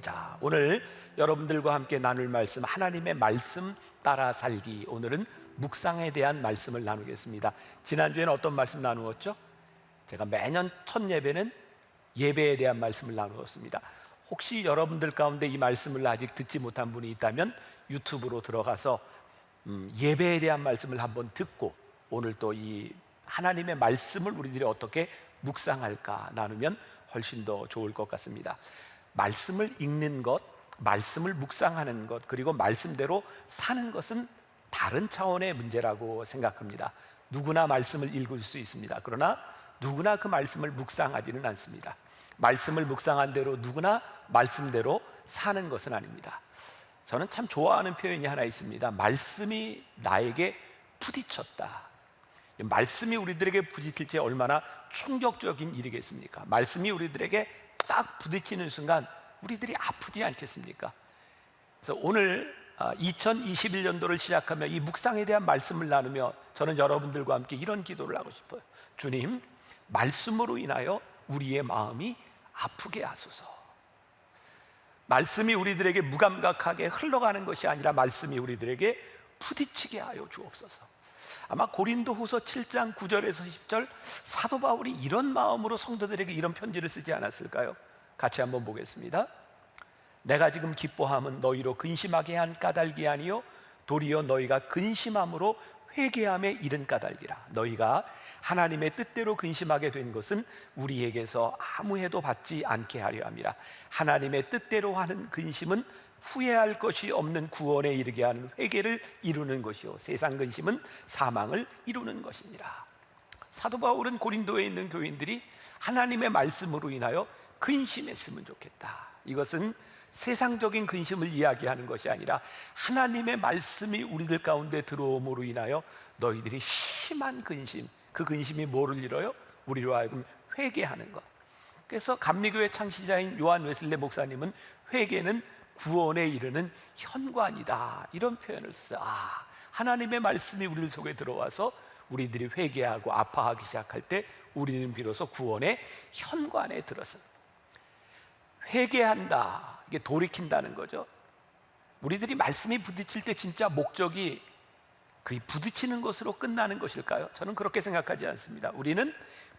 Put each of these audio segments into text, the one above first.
자, 오늘 여러분들과 함께 나눌 말씀, 하나님의 말씀 따라 살기. 오늘은 묵상에 대한 말씀을 나누겠습니다. 지난주에는 어떤 말씀 나누었죠? 제가 매년 첫 예배는 예배에 대한 말씀을 나누었습니다. 혹시 여러분들 가운데 이 말씀을 아직 듣지 못한 분이 있다면 유튜브로 들어가서 예배에 대한 말씀을 한번 듣고 오늘 또 이 하나님의 말씀을 우리들이 어떻게 묵상할까 나누면 훨씬 더 좋을 것 같습니다. 말씀을 읽는 것, 말씀을 묵상하는 것, 그리고 말씀대로 사는 것은 다른 차원의 문제라고 생각합니다. 누구나 말씀을 읽을 수 있습니다. 그러나 누구나 그 말씀을 묵상하지는 않습니다. 말씀을 묵상한 대로 누구나 말씀대로 사는 것은 아닙니다. 저는 참 좋아하는 표현이 하나 있습니다. 말씀이 나에게 부딪혔다. 말씀이 우리들에게 부딪힐 때 얼마나 충격적인 일이겠습니까? 말씀이 우리들에게 딱 부딪히는 순간 우리들이 아프지 않겠습니까? 그래서 오늘 2021년도를 시작하며 이 묵상에 대한 말씀을 나누며 저는 여러분들과 함께 이런 기도를 하고 싶어요. 주님, 말씀으로 인하여 우리의 마음이 아프게 하소서. 말씀이 우리들에게 무감각하게 흘러가는 것이 아니라 말씀이 우리들에게 부딪히게 하여 주옵소서. 아마 고린도후서 7장 9절에서 10절 사도 바울이 이런 마음으로 성도들에게 이런 편지를 쓰지 않았을까요? 같이 한번 보겠습니다. 내가 지금 기뻐함은 너희로 근심하게 한 까닭이 아니요 도리어 너희가 근심함으로 회개함에 이른 까닭이라. 너희가 하나님의 뜻대로 근심하게 된 것은 우리에게서 아무 해도 받지 않게 하려 함이라. 하나님의 뜻대로 하는 근심은 후회할 것이 없는 구원에 이르게 하는 회개를 이루는 것이요 세상 근심은 사망을 이루는 것이니라. 사도 바울은 고린도에 있는 교인들이 하나님의 말씀으로 인하여 근심했으면 좋겠다. 이것은 세상적인 근심을 이야기하는 것이 아니라 하나님의 말씀이 우리들 가운데 들어옴으로 인하여 너희들이 심한 근심, 그 근심이 뭐를 이뤄요? 우리로 하여금 회개하는 것. 그래서 감리교회 창시자인 요한 웨슬레 목사님은 회개는 구원에 이르는 현관이다, 이런 표현을 썼어요. 하나님의 말씀이 우리 속에 들어와서 우리들이 회개하고 아파하기 시작할 때 우리는 비로소 구원의 현관에 들어서 회개한다, 이게 돌이킨다는 거죠. 우리들이 말씀이 부딪힐 때 진짜 목적이 그 부딪히는 것으로 끝나는 것일까요? 저는 그렇게 생각하지 않습니다. 우리는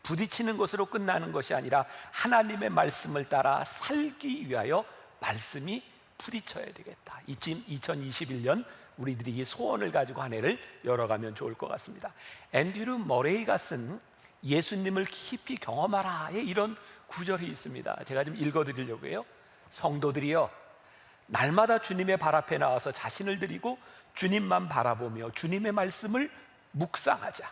부딪히는 것으로 끝나는 것이 아니라 하나님의 말씀을 따라 살기 위하여 말씀이 부딪혀야 되겠다. 이쯤 2021년 우리들이 이 소원을 가지고 한 해를 열어가면 좋을 것 같습니다. 앤드류 머레이가 쓴 예수님을 깊이 경험하라의 이런 구절이 있습니다. 제가 좀 읽어드리려고 해요. 성도들이여, 날마다 주님의 발 앞에 나와서 자신을 드리고 주님만 바라보며 주님의 말씀을 묵상하자.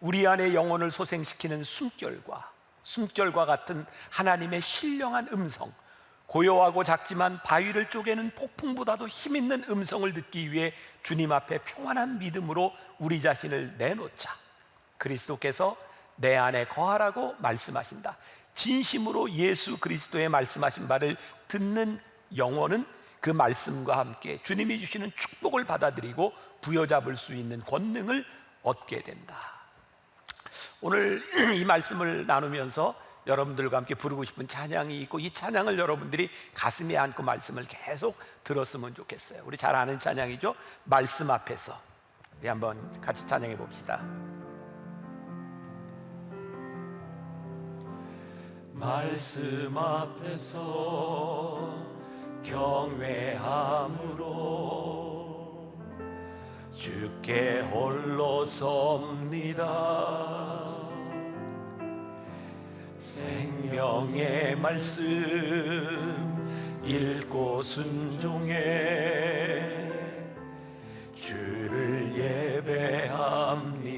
우리 안에 영혼을 소생시키는 숨결과 같은 하나님의 신령한 음성, 고요하고 작지만 바위를 쪼개는 폭풍보다도 힘있는 음성을 듣기 위해 주님 앞에 평안한 믿음으로 우리 자신을 내놓자. 그리스도께서 내 안에 거하라고 말씀하신다. 진심으로 예수 그리스도의 말씀하신 바를 듣는 영혼은 그 말씀과 함께 주님이 주시는 축복을 받아들이고 부여잡을 수 있는 권능을 얻게 된다. 오늘 이 말씀을 나누면서 여러분들과 함께 부르고 싶은 찬양이 있고 이 찬양을 여러분들이 가슴에 안고 말씀을 계속 들었으면 좋겠어요. 우리 잘 아는 찬양이죠. 말씀 앞에서. 우리 한번 같이 찬양해 봅시다. 말씀 앞에서 경외함으로 주께 홀로 섭니다. 생명의 말씀 읽고 순종해 주를 예배합니다.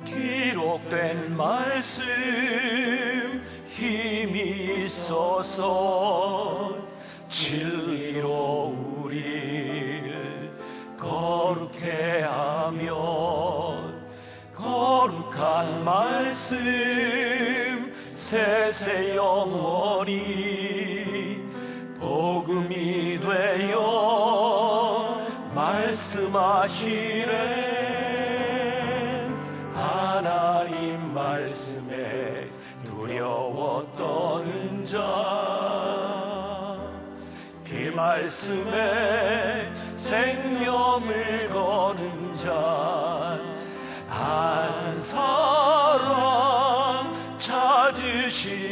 기록된 말씀 힘이 있어서 진리로 우리를 거룩해 하며 거룩한 말씀 세세 영원히 복음이 되어 말씀하시네. 하나님 말씀에 두려워 떠는 자, 그 말씀에 생명을 거는 자, 한 사람 찾으시는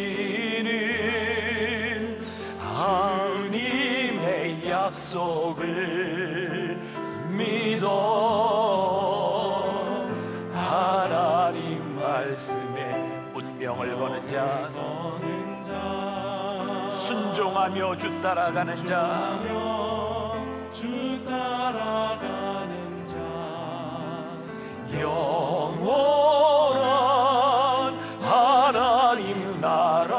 하나님의 약속을 믿어 하나님 말씀에 운명을 거는 자, 순종하며 주 따라가는 자, 영원한 하나님 나라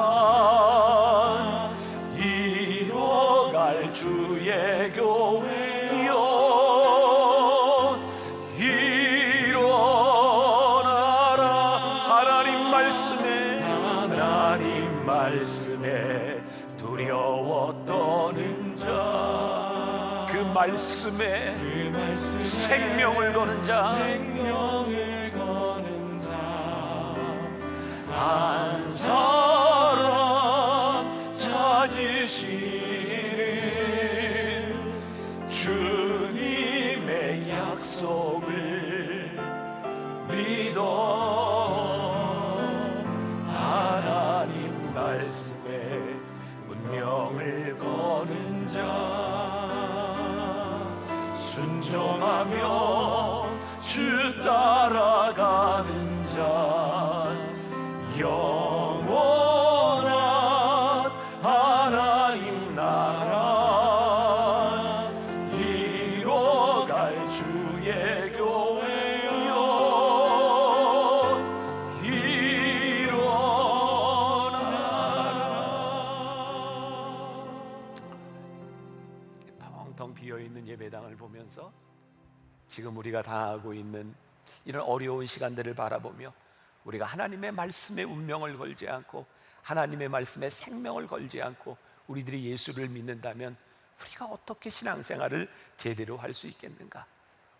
이뤄갈 주의 교회여 일어나라. 하나님 말씀에 두려워 떠는 자, 그 말씀에 생명을 거는 자, 한 사람 찾으시는 주님의 약속을 믿어 하나님 말씀에 운명을 거는 자, 순종하며 주 따라가는 자, 영원한 하나님 나라 이뤄갈 주의 교회여 일어나라. 텅텅 비어있는 예배당을 보면서 지금 우리가 당하고 있는 이런 어려운 시간들을 바라보며 우리가 하나님의 말씀에 운명을 걸지 않고 하나님의 말씀에 생명을 걸지 않고 우리들이 예수를 믿는다면 우리가 어떻게 신앙생활을 제대로 할 수 있겠는가?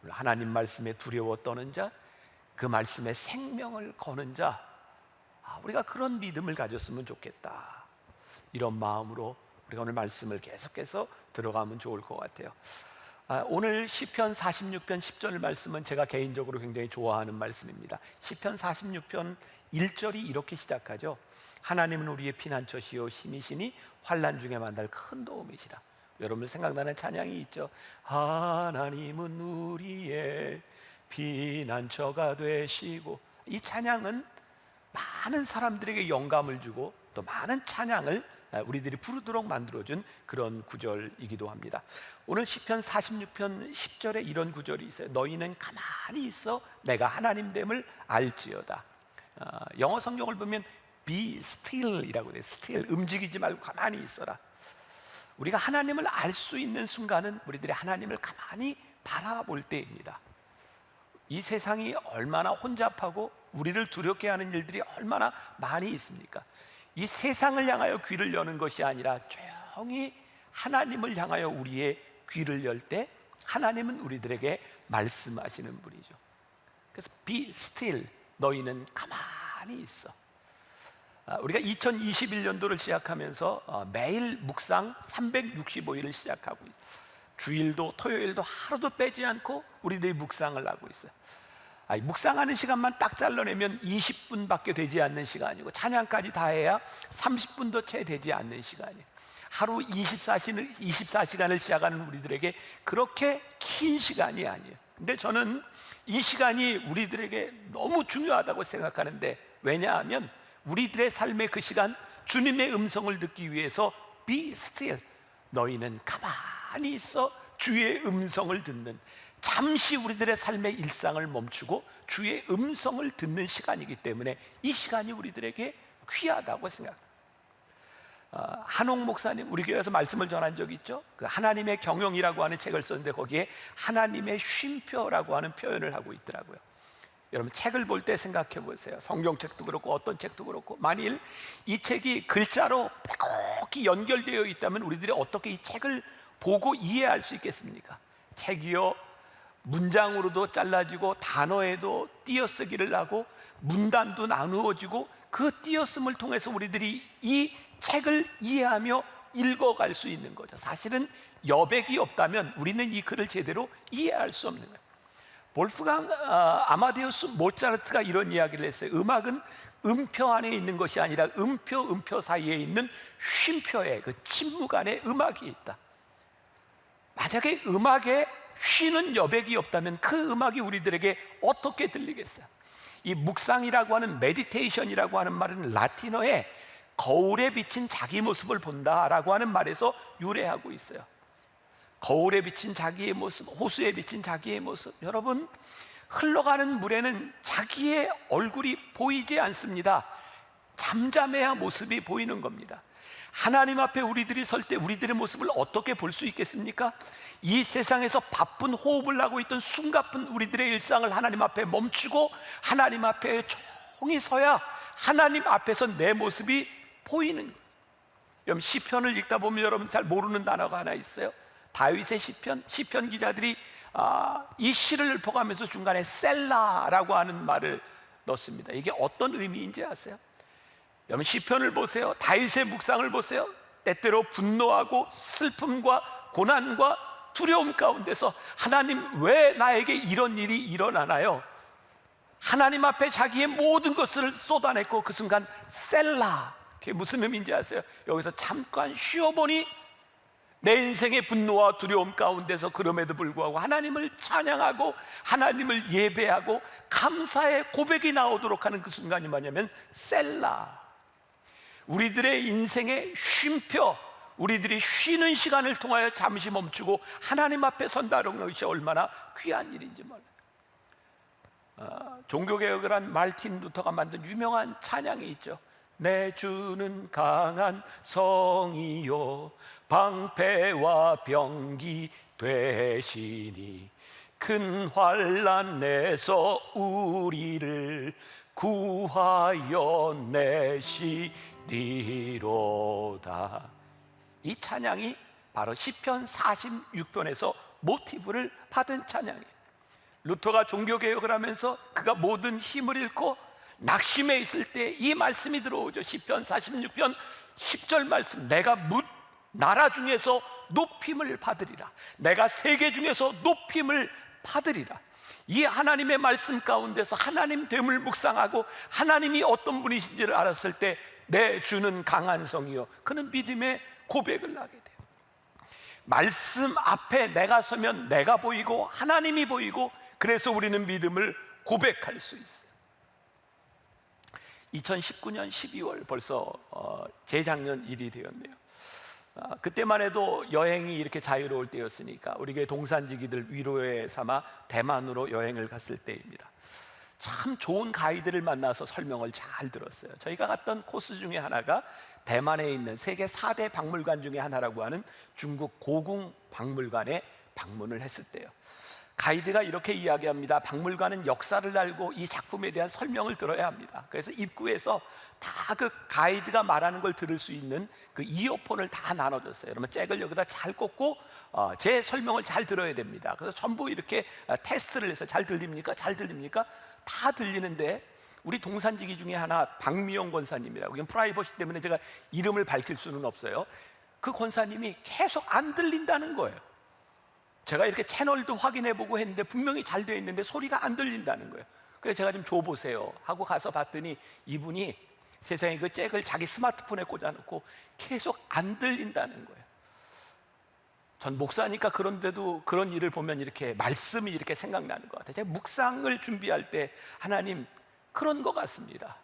하나님 말씀에 두려워 떠는 자, 그 말씀에 생명을 거는 자, 우리가 그런 믿음을 가졌으면 좋겠다. 이런 마음으로 우리가 오늘 말씀을 계속해서 들어가면 좋을 것 같아요. 오늘 시편 46편 10절 말씀은 제가 개인적으로 굉장히 좋아하는 말씀입니다. 시편 46편 1절이 이렇게 시작하죠. 하나님은 우리의 피난처시요 힘이시니 환난 중에 만날 큰 도움이시라. 여러분 생각나는 찬양이 있죠. 하나님은 우리의 피난처가 되시고. 이 찬양은 많은 사람들에게 영감을 주고 또 많은 찬양을 우리들이 부르도록 만들어준 그런 구절이기도 합니다. 오늘 시편 46편 10절에 이런 구절이 있어요. 너희는 가만히 있어 내가 하나님됨을 알지어다. 영어 성경을 보면 be still이라고 돼요. still, 움직이지 말고 가만히 있어라. 우리가 하나님을 알 수 있는 순간은 우리들이 하나님을 가만히 바라볼 때입니다. 이 세상이 얼마나 혼잡하고 우리를 두렵게 하는 일들이 얼마나 많이 있습니까? 이 세상을 향하여 귀를 여는 것이 아니라 조용히 하나님을 향하여 우리의 귀를 열 때 하나님은 우리들에게 말씀하시는 분이죠. 그래서 be still, 너희는 가만히 있어. 우리가 2021년도를 시작하면서 매일 묵상 365일을 시작하고 있어요. 주일도 토요일도 하루도 빼지 않고 우리들이 묵상을 하고 있어요. 묵상하는 시간만 딱 잘라내면 20분밖에 되지 않는 시간이고 찬양까지 다 해야 30분도 채 되지 않는 시간이에요. 하루 24시간을 시작하는 우리들에게 그렇게 긴 시간이 아니에요. 근데 저는 이 시간이 우리들에게 너무 중요하다고 생각하는데, 왜냐하면 우리들의 삶의 그 시간, 주님의 음성을 듣기 위해서 be still, 너희는 가만히 있어 주의 음성을 듣는, 잠시 우리들의 삶의 일상을 멈추고 주의 음성을 듣는 시간이기 때문에 이 시간이 우리들에게 귀하다고 생각합니다. 한옥 목사님 우리 교회에서 말씀을 전한 적이 있죠. 그 하나님의 경영이라고 하는 책을 썼는데 거기에 하나님의 쉼표라고 하는 표현을 하고 있더라고요. 여러분 책을 볼 때 생각해 보세요. 성경책도 그렇고 어떤 책도 그렇고, 만일 이 책이 글자로 빼곡히 연결되어 있다면 우리들이 어떻게 이 책을 보고 이해할 수 있겠습니까? 책이요 문장으로도 잘라지고 단어에도 띄어쓰기를 하고 문단도 나누어지고 그 띄어쓰기를 통해서 우리들이 이 책을 이해하며 읽어갈 수 있는 거죠. 사실은 여백이 없다면 우리는 이 글을 제대로 이해할 수 없는 거예요. 볼프강 아마데우스 모차르트가 이런 이야기를 했어요. 음악은 음표 안에 있는 것이 아니라 음표 사이에 있는 쉼표에, 그 침묵 안에 음악이 있다. 만약에 음악에 쉬는 여백이 없다면 그 음악이 우리들에게 어떻게 들리겠어요? 이 묵상이라고 하는, 메디테이션이라고 하는 말은 라틴어에 거울에 비친 자기 모습을 본다라고 하는 말에서 유래하고 있어요. 거울에 비친 자기의 모습, 호수에 비친 자기의 모습. 여러분, 흘러가는 물에는 자기의 얼굴이 보이지 않습니다. 잠잠해야 모습이 보이는 겁니다. 하나님 앞에 우리들이 설 때 우리들의 모습을 어떻게 볼 수 있겠습니까? 이 세상에서 바쁜 호흡을 하고 있던 숨가쁜 우리들의 일상을 하나님 앞에 멈추고 하나님 앞에 조용히 서야 하나님 앞에서 내 모습이 보이는 거예요. 여러분, 시편을 읽다 보면 여러분 잘 모르는 단어가 하나 있어요. 다윗의 시편 기자들이 이 시를 읊어가면서 중간에 셀라라고 하는 말을 넣습니다. 이게 어떤 의미인지 아세요? 여러분, 시편을 보세요. 다윗의 묵상을 보세요. 때때로 분노하고 슬픔과 고난과 두려움 가운데서 하나님, 왜 나에게 이런 일이 일어나나요? 하나님 앞에 자기의 모든 것을 쏟아냈고 그 순간 셀라, 그게 무슨 의미인지 아세요? 여기서 잠깐 쉬어보니 내 인생의 분노와 두려움 가운데서 그럼에도 불구하고 하나님을 찬양하고 하나님을 예배하고 감사의 고백이 나오도록 하는 그 순간이 뭐냐면 셀라. 우리들의 인생의 쉼표, 우리들이 쉬는 시간을 통하여 잠시 멈추고 하나님 앞에 선다는 것이 얼마나 귀한 일인지 몰라요. 종교개혁을 한 말틴 루터가 만든 유명한 찬양이 있죠. 내 주는 강한 성이요 방패와 병기 되시니 큰 환난 내서 우리를 구하여 내시리로다. 이 찬양이 바로 시편 46편에서 모티브를 받은 찬양이에요. 루터가 종교개혁을 하면서 그가 모든 힘을 잃고 낙심해 있을 때 이 말씀이 들어오죠. 시편 46편 10절 말씀. 내가 나라 중에서 높임을 받으리라. 내가 세계 중에서 높임을 받으리라. 이 하나님의 말씀 가운데서 하나님 됨을 묵상하고 하나님이 어떤 분이신지를 알았을 때 내 주는 강한 성이요, 그는 믿음의 고백을 하게 돼요. 말씀 앞에 내가 서면 내가 보이고 하나님이 보이고, 그래서 우리는 믿음을 고백할 수 있어요. 2019년 12월 벌써 재작년 일이 되었네요. 그때만 해도 여행이 이렇게 자유로울 때였으니까 우리 교회 동산지기들 위로에 삼아 대만으로 여행을 갔을 때입니다. 참 좋은 가이드를 만나서 설명을 잘 들었어요. 저희가 갔던 코스 중에 하나가 대만에 있는 세계 4대 박물관 중에 하나라고 하는 중국 고궁 박물관에 방문을 했을 때요. 가이드가 이렇게 이야기합니다. 박물관은 역사를 알고 이 작품에 대한 설명을 들어야 합니다. 그래서 입구에서 다 그 가이드가 말하는 걸 들을 수 있는 그 이어폰을 다 나눠줬어요. 그러면 잭을 여기다 잘 꽂고 제 설명을 잘 들어야 됩니다. 그래서 전부 이렇게 테스트를 해서 잘 들립니까? 잘 들립니까? 다 들리는데 우리 동산지기 중에 하나 박미영 권사님이라고, 이건 프라이버시 때문에 제가 이름을 밝힐 수는 없어요. 그 권사님이 계속 안 들린다는 거예요. 제가 이렇게 채널도 확인해보고 했는데 분명히 잘 되어 있는데 소리가 안 들린다는 거예요. 그래서 제가 좀 줘보세요 하고 가서 봤더니 이분이 세상에 그 잭을 자기 스마트폰에 꽂아놓고 계속 안 들린다는 거예요. 전 목사니까 그런데도 그런 일을 보면 이렇게 말씀이 이렇게 생각나는 것 같아요. 제가 묵상을 준비할 때 하나님, 그런 것 같습니다.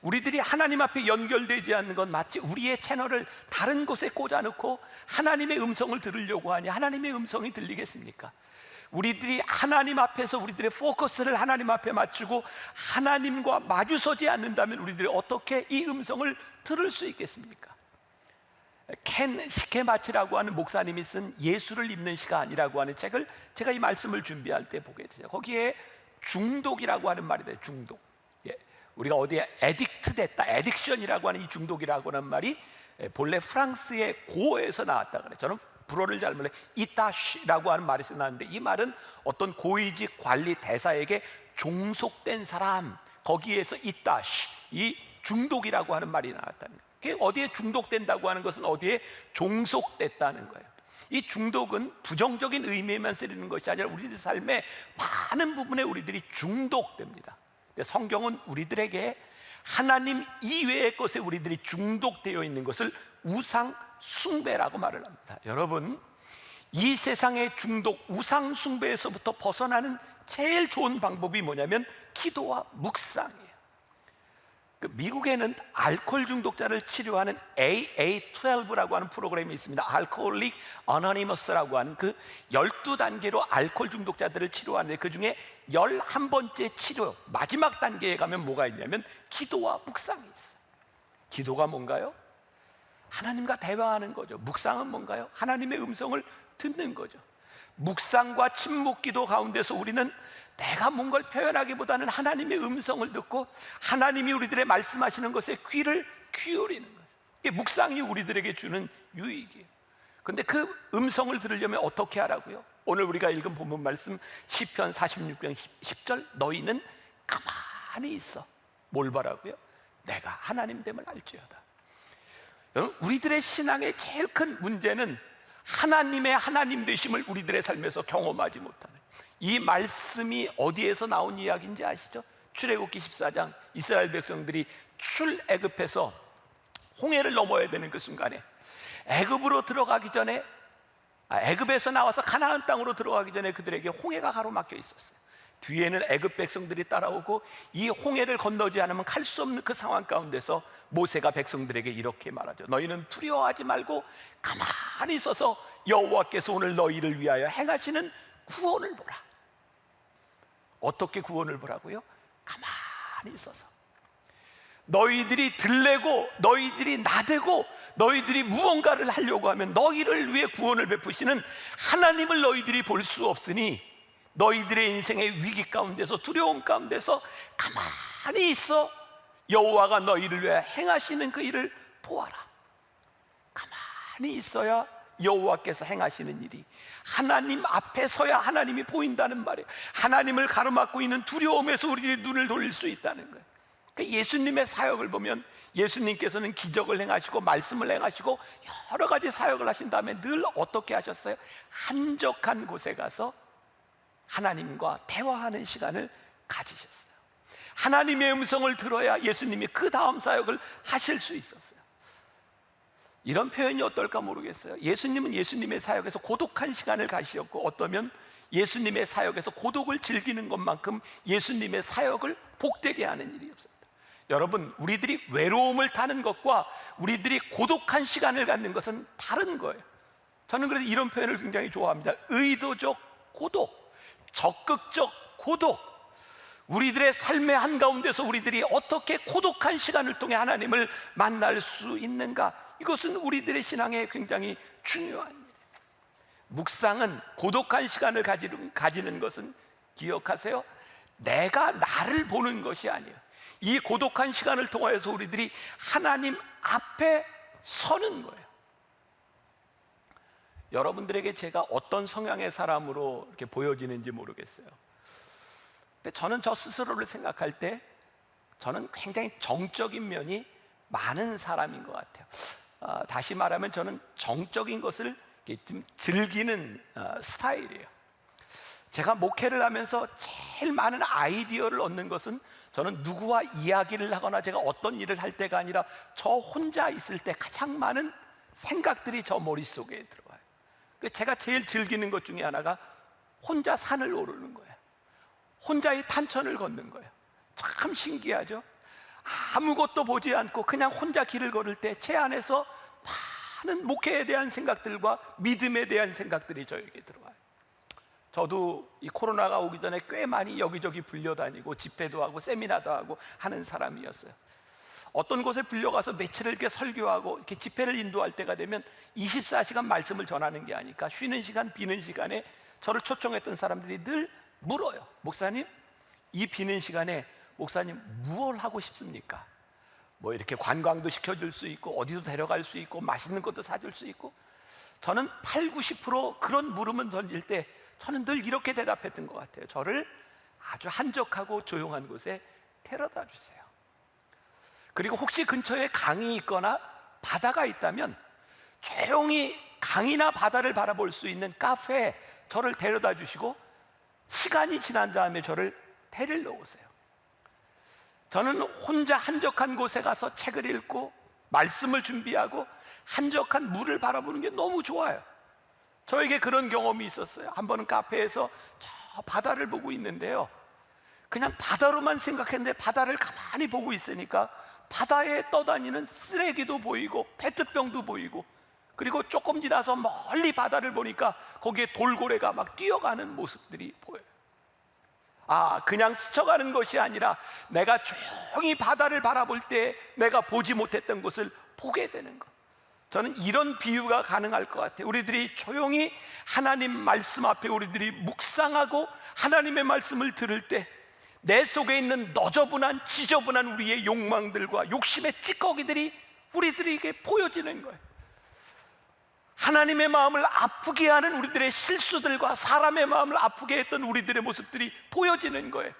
우리들이 하나님 앞에 연결되지 않는 건 마치 우리의 채널을 다른 곳에 꽂아놓고 하나님의 음성을 들으려고 하니 하나님의 음성이 들리겠습니까? 우리들이 하나님 앞에서 우리들의 포커스를 하나님 앞에 맞추고 하나님과 마주서지 않는다면 우리들이 어떻게 이 음성을 들을 수 있겠습니까? 켄 시케마치라고 하는 목사님이 쓴 예수를 입는 시간이라고 하는 책을 제가 이 말씀을 준비할 때 보게 됐어요. 거기에 중독이라고 하는 말이 돼요. 중독. 우리가 어디에 에딕트 됐다, 에딕션이라고 하는 이 중독이라고 하는 말이 본래 프랑스의 고어에서 나왔다 그래요. 저는 불어를 잘 몰라요. 이따시라고 하는 말에서 나왔는데, 이 말은 어떤 고위직 관리 대사에게 종속된 사람, 거기에서 이따시, 이 중독이라고 하는 말이 나왔다는 거예요. 그게 어디에 중독된다고 하는 것은 어디에 종속됐다는 거예요. 이 중독은 부정적인 의미에만 쓰이는 것이 아니라 우리들 삶의 많은 부분에 우리들이 중독됩니다. 근데 성경은 우리들에게 하나님 이외의 것에 우리들이 중독되어 있는 것을 우상 숭배라고 말을 합니다. 여러분, 이 세상의 중독, 우상 숭배에서부터 벗어나는 제일 좋은 방법이 뭐냐면 기도와 묵상이에요. 미국에는 알코올 중독자를 치료하는 AA12라고 하는 프로그램이 있습니다. 알코올릭 어너니머스라고 하는 그 12단계로 알코올 중독자들을 치료하는데, 그 중에 11번째 치료 마지막 단계에 가면 뭐가 있냐면 기도와 묵상이 있어요. 기도가 뭔가요? 하나님과 대화하는 거죠. 묵상은 뭔가요? 하나님의 음성을 듣는 거죠. 묵상과 침묵 기도 가운데서 우리는 내가 뭔가를 표현하기보다는 하나님의 음성을 듣고 하나님이 우리들의 말씀하시는 것에 귀를 기울이는 거예요. 이게 묵상이 우리들에게 주는 유익이에요. 그런데 그 음성을 들으려면 어떻게 하라고요? 오늘 우리가 읽은 본문 말씀 시편 46편 10절, 너희는 가만히 있어. 뭘 바라고요? 내가 하나님됨을 알지어다. 여러분, 우리들의 신앙의 제일 큰 문제는 하나님의 하나님 되심을 우리들의 삶에서 경험하지 못하는, 이 말씀이 어디에서 나온 이야기인지 아시죠? 출애굽기 14장, 이스라엘 백성들이 출애굽해서 홍해를 넘어야 되는 그 순간에, 애굽으로 들어가기 전에, 애굽에서 나와서 가나안 땅으로 들어가기 전에 그들에게 홍해가 가로막혀 있었어요. 뒤에는 애굽 백성들이 따라오고 이 홍해를 건너지 않으면 갈 수 없는 그 상황 가운데서 모세가 백성들에게 이렇게 말하죠. 너희는 두려워하지 말고 가만히 있어서 여호와께서 오늘 너희를 위하여 행하시는 구원을 보라. 어떻게 구원을 보라고요? 가만히 있어서. 너희들이 들레고 너희들이 나대고 너희들이 무언가를 하려고 하면 너희를 위해 구원을 베푸시는 하나님을 너희들이 볼 수 없으니 너희들의 인생의 위기 가운데서, 두려움 가운데서 가만히 있어 여호와가 너희를 위해 행하시는 그 일을 보아라. 가만히 있어야 여호와께서 행하시는 일이 하나님 앞에 서야 하나님이 보인다는 말이에요. 하나님을 가로막고 있는 두려움에서 우리들이 눈을 돌릴 수 있다는 거예요. 그러니까 예수님의 사역을 보면 예수님께서는 기적을 행하시고 말씀을 행하시고 여러 가지 사역을 하신 다음에 늘 어떻게 하셨어요? 한적한 곳에 가서 하나님과 대화하는 시간을 가지셨어요. 하나님의 음성을 들어야 예수님이 그 다음 사역을 하실 수 있었어요. 이런 표현이 어떨까 모르겠어요. 예수님은 예수님의 사역에서 고독한 시간을 가지셨고, 어떠면 예수님의 사역에서 고독을 즐기는 것만큼 예수님의 사역을 복되게 하는 일이 없습니다. 여러분, 우리들이 외로움을 타는 것과 우리들이 고독한 시간을 갖는 것은 다른 거예요. 저는 그래서 이런 표현을 굉장히 좋아합니다. 의도적 고독, 적극적 고독. 우리들의 삶의 한가운데서 우리들이 어떻게 고독한 시간을 통해 하나님을 만날 수 있는가, 이것은 우리들의 신앙에 굉장히 중요한 일이에요. 묵상은, 고독한 시간을 가지는 것은 기억하세요, 내가 나를 보는 것이 아니에요. 이 고독한 시간을 통하여서 우리들이 하나님 앞에 서는 거예요. 여러분들에게 제가 어떤 성향의 사람으로 이렇게 보여지는지 모르겠어요. 근데 저는 저 스스로를 생각할 때 저는 굉장히 정적인 면이 많은 사람인 것 같아요. 다시 말하면 저는 정적인 것을 좀 즐기는 스타일이에요. 제가 목회를 하면서 제일 많은 아이디어를 얻는 것은, 저는 누구와 이야기를 하거나 제가 어떤 일을 할 때가 아니라 저 혼자 있을 때 가장 많은 생각들이 저 머릿속에 들어와요. 제가 제일 즐기는 것 중에 하나가 혼자 산을 오르는 거예요. 혼자의 탄천을 걷는 거예요. 참 신기하죠? 아무것도 보지 않고 그냥 혼자 길을 걸을 때 제 안에서 많은 목회에 대한 생각들과 믿음에 대한 생각들이 저에게 들어와요. 저도 이 코로나가 오기 전에 꽤 많이 여기저기 불려다니고 집회도 하고 세미나도 하고 하는 사람이었어요. 어떤 곳에 불려가서 며칠을 이렇게 설교하고 이렇게 집회를 인도할 때가 되면 24시간 말씀을 전하는 게 아니까 쉬는 시간, 비는 시간에 저를 초청했던 사람들이 늘 물어요. 목사님, 이 비는 시간에 목사님 무엇을 하고 싶습니까? 뭐 이렇게 관광도 시켜줄 수 있고 어디도 데려갈 수 있고 맛있는 것도 사줄 수 있고, 저는 8, 90% 그런 물음을 던질 때 저는 늘 이렇게 대답했던 것 같아요. 저를 아주 한적하고 조용한 곳에 데려다 주세요. 그리고 혹시 근처에 강이 있거나 바다가 있다면 조용히 강이나 바다를 바라볼 수 있는 카페에 저를 데려다 주시고 시간이 지난 다음에 저를 데리러 오세요. 저는 혼자 한적한 곳에 가서 책을 읽고 말씀을 준비하고 한적한 물을 바라보는 게 너무 좋아요. 저에게 그런 경험이 있었어요. 한 번은 카페에서 저 바다를 보고 있는데요, 그냥 바다로만 생각했는데 바다를 가만히 보고 있으니까 바다에 떠다니는 쓰레기도 보이고 페트병도 보이고, 그리고 조금 지나서 멀리 바다를 보니까 거기에 돌고래가 막 뛰어가는 모습들이 보여요. 그냥 스쳐가는 것이 아니라 내가 조용히 바다를 바라볼 때 내가 보지 못했던 것을 보게 되는 것. 저는 이런 비유가 가능할 것 같아요. 우리들이 조용히 하나님 말씀 앞에 우리들이 묵상하고 하나님의 말씀을 들을 때 내 속에 있는 너저분한 지저분한 우리의 욕망들과 욕심의 찌꺼기들이 우리들에게 보여지는 거예요. 하나님의 마음을 아프게 하는 우리들의 실수들과 사람의 마음을 아프게 했던 우리들의 모습들이 보여지는 거예요.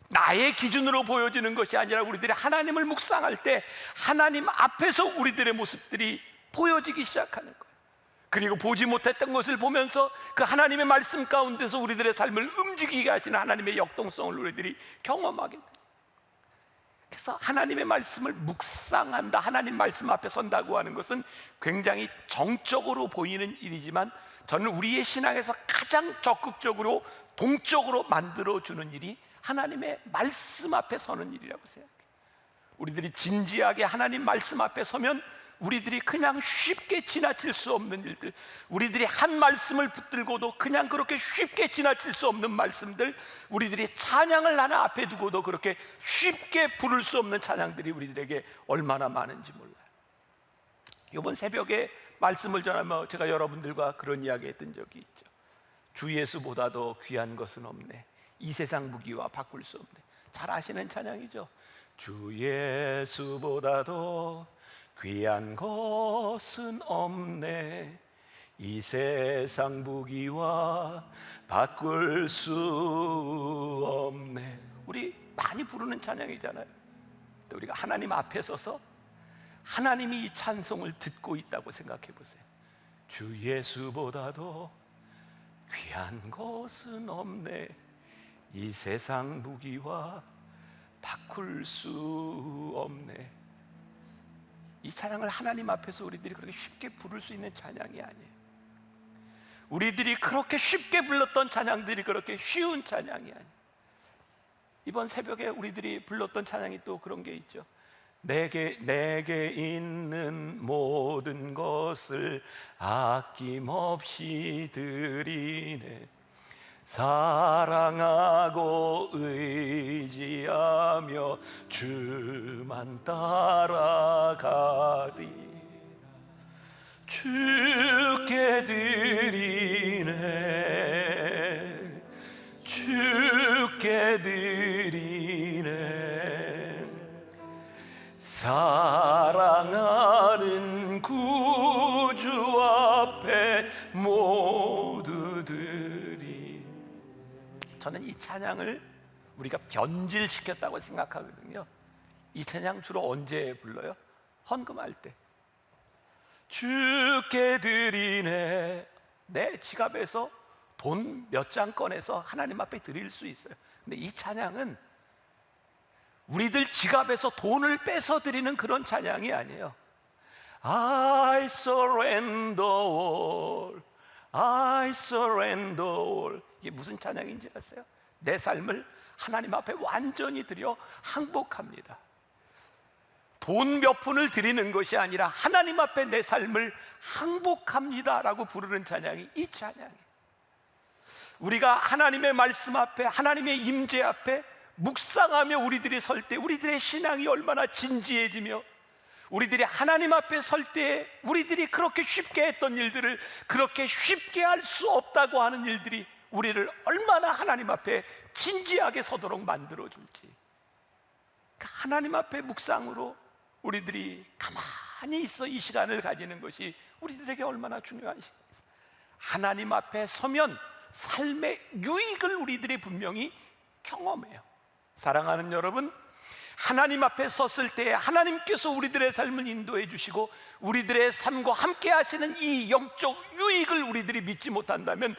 나의 기준으로 보여지는 것이 아니라 우리들이 하나님을 묵상할 때 하나님 앞에서 우리들의 모습들이 보여지기 시작하는 거예요. 그리고 보지 못했던 것을 보면서 그 하나님의 말씀 가운데서 우리들의 삶을 움직이게 하시는 하나님의 역동성을 우리들이 경험하게 돼요. 그래서 하나님의 말씀을 묵상한다, 하나님 말씀 앞에 선다고 하는 것은 굉장히 정적으로 보이는 일이지만 저는 우리의 신앙에서 가장 적극적으로 동적으로 만들어주는 일이 하나님의 말씀 앞에 서는 일이라고 생각해요. 우리들이 진지하게 하나님 말씀 앞에 서면 우리들이 그냥 쉽게 지나칠 수 없는 일들, 우리들이 한 말씀을 붙들고도 그냥 그렇게 쉽게 지나칠 수 없는 말씀들, 우리들이 찬양을 하나 앞에 두고도 그렇게 쉽게 부를 수 없는 찬양들이 우리들에게 얼마나 많은지 몰라요. 이번 새벽에 말씀을 전하며 제가 여러분들과 그런 이야기 했던 적이 있죠. 주 예수보다도 귀한 것은 없네, 이 세상 무기와 바꿀 수 없네. 잘 아시는 찬양이죠. 주 예수보다도 귀한 것은 없네, 이 세상 무기와 바꿀 수 없네. 우리 많이 부르는 찬양이잖아요. 우리가 하나님 앞에 서서 하나님이 이 찬송을 듣고 있다고 생각해 보세요. 주 예수보다도 귀한 것은 없네, 이 세상 무기와 바꿀 수 없네. 이 찬양을 하나님 앞에서 우리들이 그렇게 쉽게 부를 수 있는 찬양이 아니에요. 우리들이 그렇게 쉽게 불렀던 찬양들이 그렇게 쉬운 찬양이 아니에요. 이번 새벽에 우리들이 불렀던 찬양이 또 그런 게 있죠. 내게 있는 모든 것을 아낌없이 드리네, 사랑하고 의지하며 주만 따라가리, 주께 드리네, 주께 드리네, 사랑하는 구주 앞에 모두 드리. 저는 이 찬양을 우리가 변질시켰다고 생각하거든요. 이 찬양 주로 언제 불러요? 헌금할 때. 주께 드리네. 내 지갑에서 돈 몇 장 꺼내서 하나님 앞에 드릴 수 있어요. 근데 이 찬양은 우리들 지갑에서 돈을 빼서 드리는 그런 찬양이 아니에요. I surrender all, I surrender all. 이게 무슨 찬양인지 아세요? 내 삶을 하나님 앞에 완전히 드려 항복합니다. 돈 몇 푼을 드리는 것이 아니라 하나님 앞에 내 삶을 항복합니다 라고 부르는 찬양이 이 찬양이에요. 우리가 하나님의 말씀 앞에, 하나님의 임재 앞에 묵상하며 우리들이 설 때 우리들의 신앙이 얼마나 진지해지며, 우리들이 하나님 앞에 설 때 우리들이 그렇게 쉽게 했던 일들을 그렇게 쉽게 할 수 없다고 하는 일들이 우리를 얼마나 하나님 앞에 진지하게 서도록 만들어줄지. 하나님 앞에 묵상으로 우리들이 가만히 있어 이 시간을 가지는 것이 우리들에게 얼마나 중요한 시간이죠. 하나님 앞에 서면 삶의 유익을 우리들이 분명히 경험해요. 사랑하는 여러분, 하나님 앞에 섰을 때 하나님께서 우리들의 삶을 인도해 주시고 우리들의 삶과 함께 하시는 이 영적 유익을 우리들이 믿지 못한다면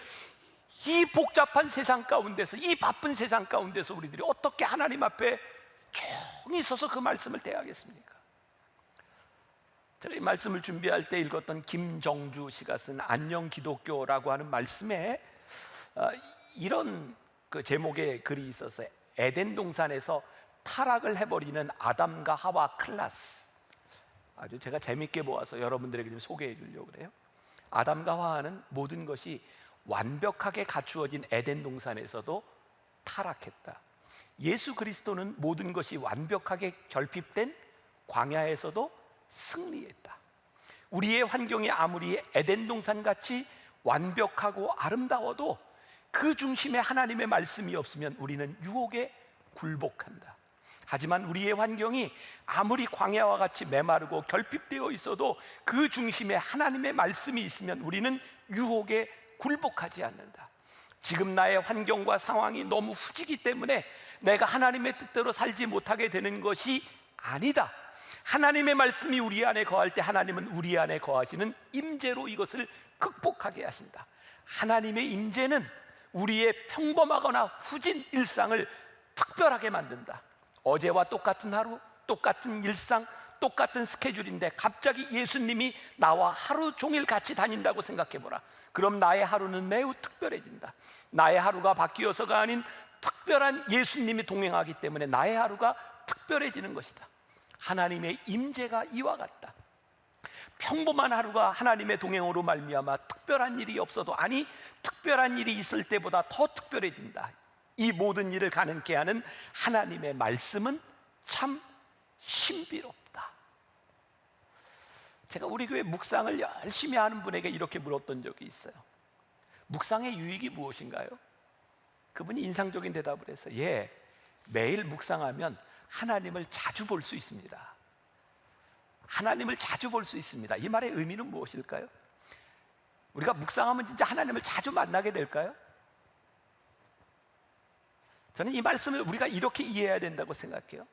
이 복잡한 세상 가운데서, 이 바쁜 세상 가운데서 우리들이 어떻게 하나님 앞에 조용히 서서 그 말씀을 대하겠습니까? 제가 이 말씀을 준비할 때 읽었던 김정주 씨가 쓴 안녕 기독교라고 하는 말씀에 이런 그 제목의 글이 있었어요. 에덴 동산에서 타락을 해버리는 아담과 하와 클라스. 아주 제가 재밌게 보아서 여러분들에게 좀 소개해 주려고 그래요. 아담과 하와는 모든 것이 완벽하게 갖추어진 에덴 동산에서도 타락했다. 예수 그리스도는 모든 것이 완벽하게 결핍된 광야에서도 승리했다. 우리의 환경이 아무리 에덴 동산같이 완벽하고 아름다워도 그 중심에 하나님의 말씀이 없으면 우리는 유혹에 굴복한다. 하지만 우리의 환경이 아무리 광야와 같이 메마르고 결핍되어 있어도 그 중심에 하나님의 말씀이 있으면 우리는 유혹에 굴복하지 않는다. 지금 나의 환경과 상황이 너무 후지기 때문에 내가 하나님의 뜻대로 살지 못하게 되는 것이 아니다. 하나님의 말씀이 우리 안에 거할 때 하나님은 우리 안에 거하시는 임재로 이것을 극복하게 하신다. 하나님의 임재는 우리의 평범하거나 후진 일상을 특별하게 만든다. 어제와 똑같은 하루, 똑같은 일상, 똑같은 스케줄인데 갑자기 예수님이 나와 하루 종일 같이 다닌다고 생각해보라. 그럼 나의 하루는 매우 특별해진다. 나의 하루가 바뀌어서가 아닌 특별한 예수님이 동행하기 때문에 나의 하루가 특별해지는 것이다. 하나님의 임재가 이와 같다. 평범한 하루가 하나님의 동행으로 말미암아 특별한 일이 없어도, 아니 특별한 일이 있을 때보다 더 특별해진다. 이 모든 일을 가능케 하는 하나님의 말씀은 참 신비롭다. 제가 우리 교회 묵상을 열심히 하는 분에게 이렇게 물었던 적이 있어요. 묵상의 유익이 무엇인가요? 그분이 인상적인 대답을 해서 매일 묵상하면 하나님을 자주 볼 수 있습니다. 하나님을 자주 볼 수 있습니다. 이 말의 의미는 무엇일까요? 우리가 묵상하면 진짜 하나님을 자주 만나게 될까요? 저는 이 말씀을 우리가 이렇게 이해해야 된다고 생각해요.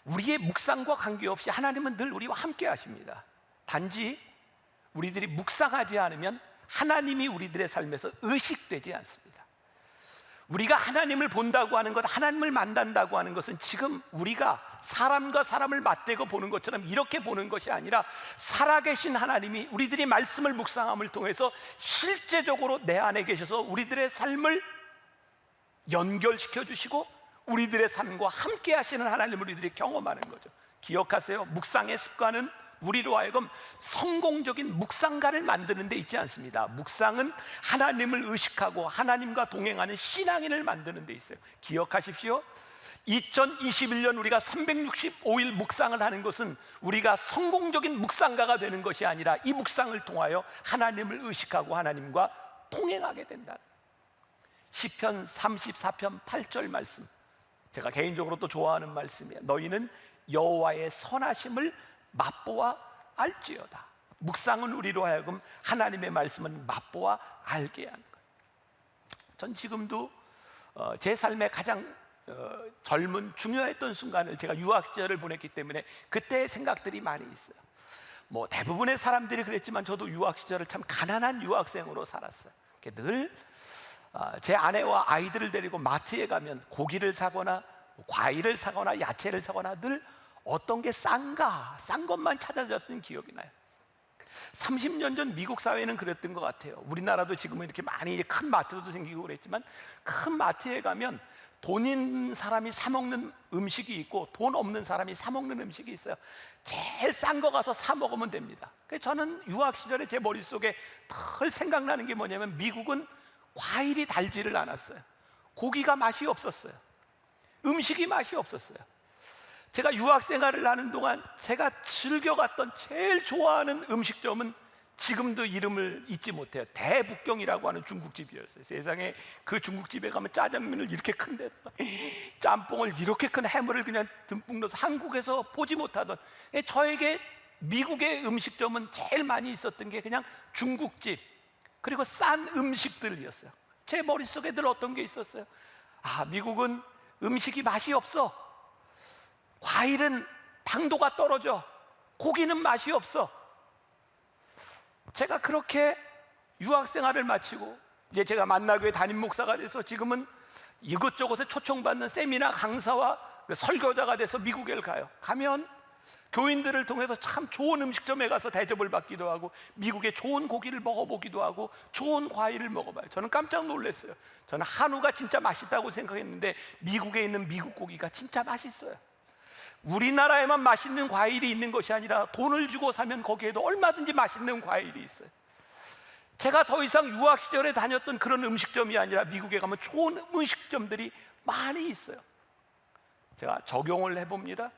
우리의 묵상과 관계없이 하나님은 늘 우리와 함께 하십니다. 단지 우리들이 묵상하지 않으면 하나님이 우리들의 삶에서 의식되지 않습니다. 우리가 하나님을 본다고 하는 것, 하나님을 만난다고 하는 것은 지금 우리가 사람과 사람을 맞대고 보는 것처럼 이렇게 보는 것이 아니라 살아계신 하나님이 우리들이 말씀을 묵상함을 통해서 실제적으로 내 안에 계셔서 우리들의 삶을 연결시켜 주시고 우리들의 삶과 함께 하시는 하나님을 우리들이 경험하는 거죠. 기억하세요. 묵상의 습관은 우리로 하여금 성공적인 묵상가를 만드는 데 있지 않습니다. 묵상은 하나님을 의식하고 하나님과 동행하는 신앙인을 만드는 데 있어요. 기억하십시오. 2021년 우리가 365일 묵상을 하는 것은 우리가 성공적인 묵상가가 되는 것이 아니라 이 묵상을 통하여 하나님을 의식하고 하나님과 동행하게 된다. 시편 34편 8절 말씀, 제가 개인적으로 또 좋아하는 말씀이에요. 너희는 여호와의 선하심을 맛보아 알지어다. 묵상은 우리로 하여금 하나님의 말씀은 맛보아 알게 하는 거예요. 전 지금도 제 삶의 가장 젊은 중요했던 순간을 제가 유학 시절을 보냈기 때문에 그때의 생각들이 많이 있어요. 뭐 대부분의 사람들이 그랬지만 저도 유학 시절을 참 가난한 유학생으로 살았어요. 늘 제 아내와 아이들을 데리고 마트에 가면 고기를 사거나 과일을 사거나 야채를 사거나 늘 어떤 게 싼가, 싼 것만 찾아졌던 기억이 나요. 30년 전 미국 사회는 그랬던 것 같아요. 우리나라도 지금은 이렇게 많이 큰 마트도 생기고 그랬지만 큰 마트에 가면 돈 있는 사람이 사 먹는 음식이 있고 돈 없는 사람이 사 먹는 음식이 있어요. 제일 싼 거 가서 사 먹으면 됩니다. 그래서 저는 유학 시절에 제 머릿속에 늘 생각나는 게 뭐냐면 미국은 과일이 달지를 않았어요. 고기가 맛이 없었어요. 음식이 맛이 없었어요. 제가 유학 생활을 하는 동안 제가 즐겨갔던 제일 좋아하는 음식점은 지금도 이름을 잊지 못해요. 대북경이라고 하는 중국집이었어요. 세상에 그 중국집에 가면 짜장면을 이렇게 큰 데다가 짬뽕을 이렇게 큰 해물을 그냥 듬뿍 넣어서 한국에서 보지 못하던, 저에게 미국의 음식점은 제일 많이 있었던 게 그냥 중국집, 그리고 싼 음식들이었어요. 제 머릿속에 늘 어떤 게 있었어요. 아, 미국은 음식이 맛이 없어. 과일은 당도가 떨어져. 고기는 맛이 없어. 제가 그렇게 유학 생활을 마치고 이제 제가 만나교회 담임 목사가 돼서 지금은 이것저것에 초청받는 세미나 강사와 설교자가 돼서 미국에 가요. 가면 교인들을 통해서 참 좋은 음식점에 가서 대접을 받기도 하고, 미국의 좋은 고기를 먹어보기도 하고, 좋은 과일을 먹어봐요. 저는 깜짝 놀랐어요. 저는 한우가 진짜 맛있다고 생각했는데 미국에 있는 미국 고기가 진짜 맛있어요. 우리나라에만 맛있는 과일이 있는 것이 아니라 돈을 주고 사면 거기에도 얼마든지 맛있는 과일이 있어요. 제가 더 이상 유학 시절에 다녔던 그런 음식점이 아니라 미국에 가면 좋은 음식점들이 많이 있어요. 제가 적용을 해봅니다.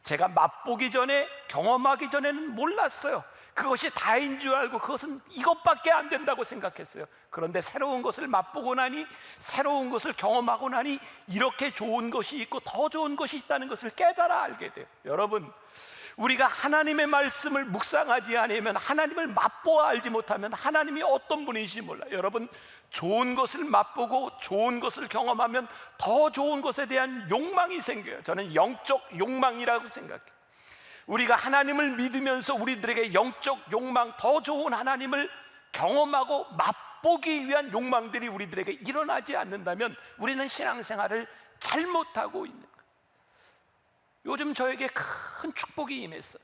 제가 맛보기 전에, 경험하기 전에는 몰랐어요. 그것이 다인 줄 알고 그것은 이것밖에 안 된다고 생각했어요. 그런데 새로운 것을 맛보고 나니, 새로운 것을 경험하고 나니 이렇게 좋은 것이 있고 더 좋은 것이 있다는 것을 깨달아 알게 돼요. 여러분, 우리가 하나님의 말씀을 묵상하지 않으면, 하나님을 맛보아 알지 못하면 하나님이 어떤 분이신지 몰라요. 여러분, 좋은 것을 맛보고 좋은 것을 경험하면 더 좋은 것에 대한 욕망이 생겨요. 저는 영적 욕망이라고 생각해요. 우리가 하나님을 믿으면서 우리들에게 영적 욕망, 더 좋은 하나님을 경험하고 맛보기 위한 욕망들이 우리들에게 일어나지 않는다면 우리는 신앙생활을 잘못하고 있는 거예요. 요즘 저에게 큰 축복이 임했어요.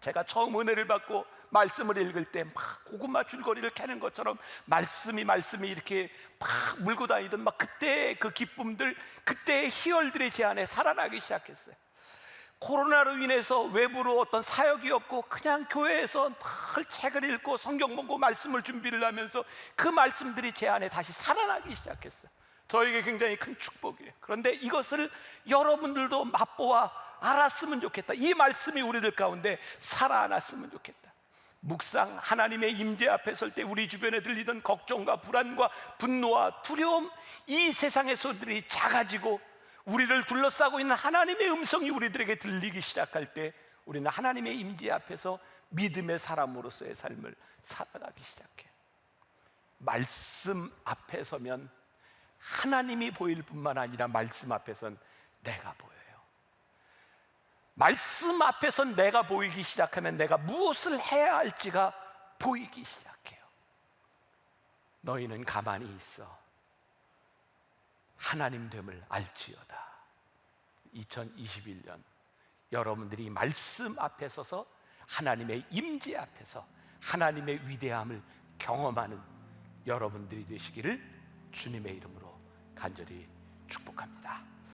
제가 처음 은혜를 받고 말씀을 읽을 때 막 고구마 줄거리를 캐는 것처럼 말씀이 이렇게 막 물고 다니던 막 그때의 그 기쁨들, 그때의 희열들이 제 안에 살아나기 시작했어요. 코로나로 인해서 외부로 어떤 사역이 없고 그냥 교회에서 늘 책을 읽고 성경 보고 말씀을 준비를 하면서 그 말씀들이 제 안에 다시 살아나기 시작했어요. 저에게 굉장히 큰 축복이에요. 그런데 이것을 여러분들도 맛보아 알았으면 좋겠다. 이 말씀이 우리들 가운데 살아났으면 좋겠다. 묵상, 하나님의 임재 앞에 설 때 우리 주변에 들리던 걱정과 불안과 분노와 두려움, 이 세상의 소리들이 작아지고 우리를 둘러싸고 있는 하나님의 음성이 우리들에게 들리기 시작할 때 우리는 하나님의 임재 앞에서 믿음의 사람으로서의 삶을 살아가기 시작해요. 말씀 앞에 서면 하나님이 보일 뿐만 아니라 말씀 앞에선 내가 보여요. 말씀 앞에선 내가 보이기 시작하면 내가 무엇을 해야 할지가 보이기 시작해요. 너희는 가만히 있어 하나님 됨을 알지어다. 2021년 여러분들이 말씀 앞에 서서 하나님의 임재 앞에서 하나님의 위대함을 경험하는 여러분들이 되시기를 주님의 이름으로 간절히 축복합니다.